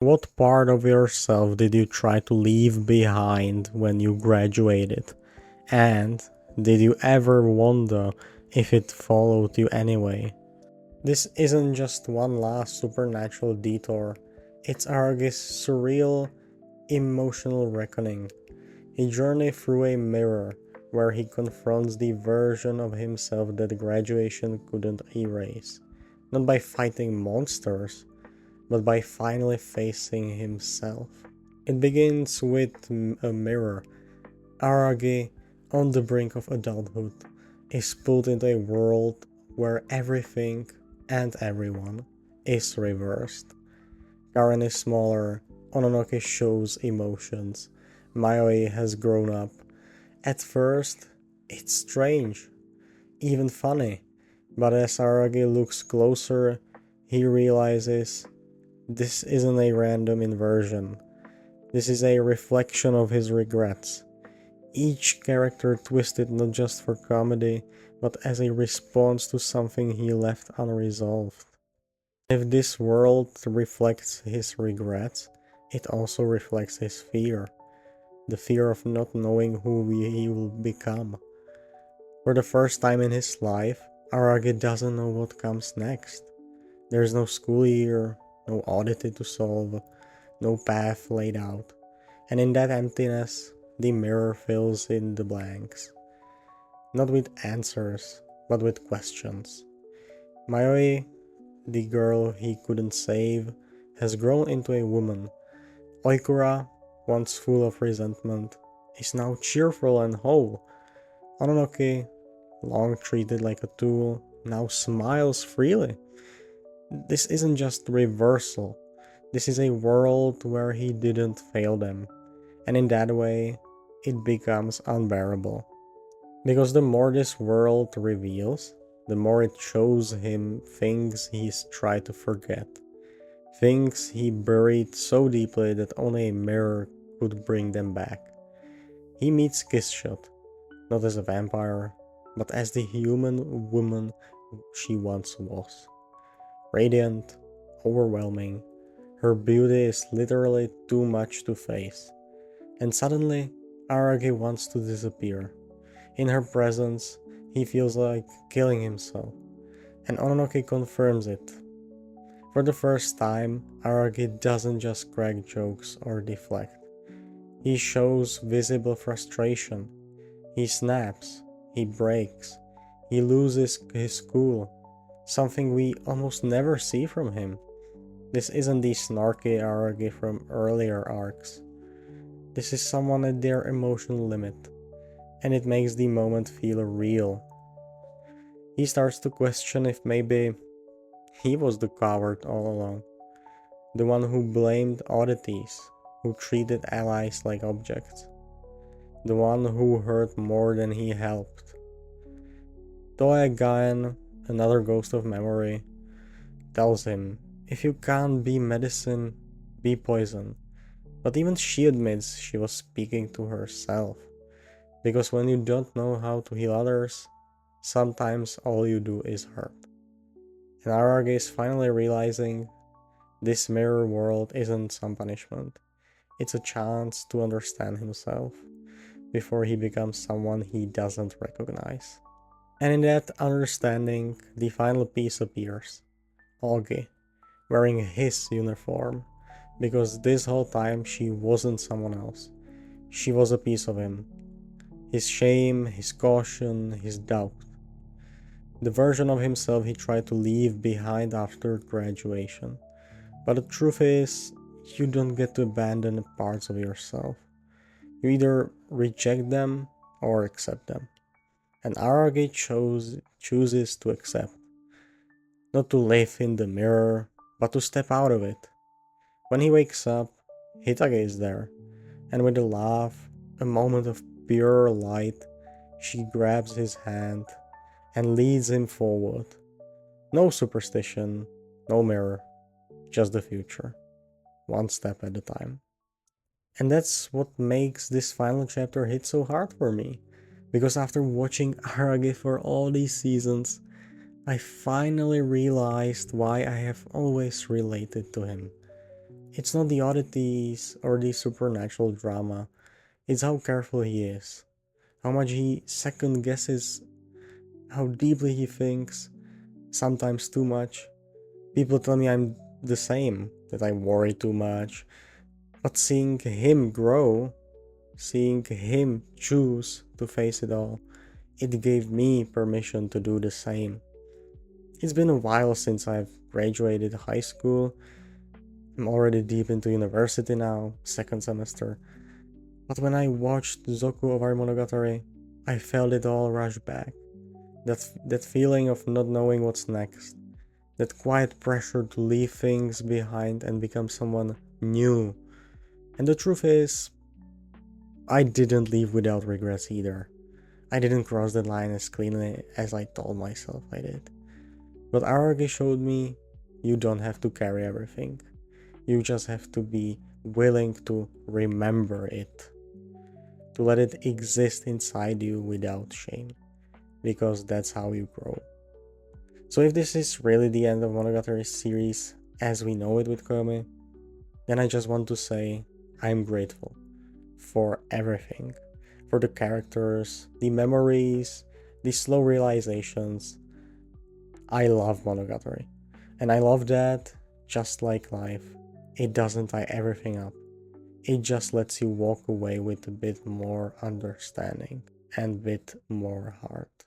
What part of yourself did you try to leave behind when you graduated? And did you ever wonder if it followed you anyway? This isn't just one last supernatural detour, it's Aragi's surreal, emotional reckoning. A journey through a mirror where he confronts the version of himself that graduation couldn't erase. Not by fighting monsters, but by finally facing himself. It begins with a mirror. Araragi, on the brink of adulthood, is pulled into a world where everything and everyone is reversed. Karen is smaller, Ononoke shows emotions, Mayoi has grown up. At first, it's strange, even funny, but as Araragi looks closer, he realizes this isn't a random inversion. This is a reflection of his regrets. Each character twisted not just for comedy, but as a response to something he left unresolved. If this world reflects his regrets, it also reflects his fear. The fear of not knowing who he will become. For the first time in his life, Aragi doesn't know what comes next. There's no school year, no oddity to solve, no path laid out. And in that emptiness, the mirror fills in the blanks. Not with answers, but with questions. Mayoi, the girl he couldn't save, has grown into a woman. Oikura, once full of resentment, is now cheerful and whole. Ononoke, long treated like a tool, now smiles freely. This isn't just reversal, this is a world where he didn't fail them, and in that way, it becomes unbearable. Because the more this world reveals, the more it shows him things he's tried to forget. Things he buried so deeply that only a mirror could bring them back. He meets Kissshot, not as a vampire, but as the human woman she once was. Radiant, overwhelming, her beauty is literally too much to face. And suddenly, Aragi wants to disappear. In her presence, he feels like killing himself, and Ononoke confirms it. For the first time, Aragi doesn't just crack jokes or deflect. He shows visible frustration. He snaps, he breaks, he loses his cool, something we almost never see from him. This isn't the snarky Aragi from earlier arcs. This is someone at their emotional limit, and it makes the moment feel real. He starts to question if maybe he was the coward all along, the one who blamed oddities, who treated allies like objects, the one who hurt more than he helped. Toei Gaen, another ghost of memory, tells him, if you can't be medicine, be poison. But even she admits she was speaking to herself. Because when you don't know how to heal others, sometimes all you do is hurt. And Araragi is finally realizing this mirror world isn't some punishment. It's a chance to understand himself before he becomes someone he doesn't recognize. And in that understanding, the final piece appears. Augie, wearing his uniform, because this whole time she wasn't someone else. She was a piece of him. His shame, his caution, his doubt. The version of himself he tried to leave behind after graduation. But the truth is, you don't get to abandon parts of yourself. You either reject them or accept them. And Aragi chooses to accept. Not to live in the mirror, but to step out of it. When he wakes up, Hitage is there, and with a laugh, a moment of pure light, she grabs his hand and leads him forward. No superstition, no mirror, just the future, one step at a time. And that's what makes this final chapter hit so hard for me, because after watching Aragi for all these seasons, I finally realized why I have always related to him. It's not the oddities or the supernatural drama, it's how careful he is, how much he second guesses, how deeply he thinks, sometimes too much. People tell me I'm the same, that I worry too much, but seeing him grow, seeing him choose to face it all, it gave me permission to do the same. It's been a while since I've graduated high school. I'm already deep into university now, second semester. But when I watched Zoku Owarimonogatari, I felt it all rush back. That feeling of not knowing what's next. That quiet pressure to leave things behind and become someone new. And the truth is, I didn't leave without regrets either. I didn't cross the line as cleanly as I told myself I did. But Araragi showed me you don't have to carry everything. You just have to be willing to remember it. To let it exist inside you without shame. Because that's how you grow. So if this is really the end of Monogatari series as we know it with Koyomi, then I just want to say I'm grateful for everything. For the characters, the memories, the slow realizations. I love Monogatari. And I love that, just like life, it doesn't tie everything up. It just lets you walk away with a bit more understanding and a bit more heart.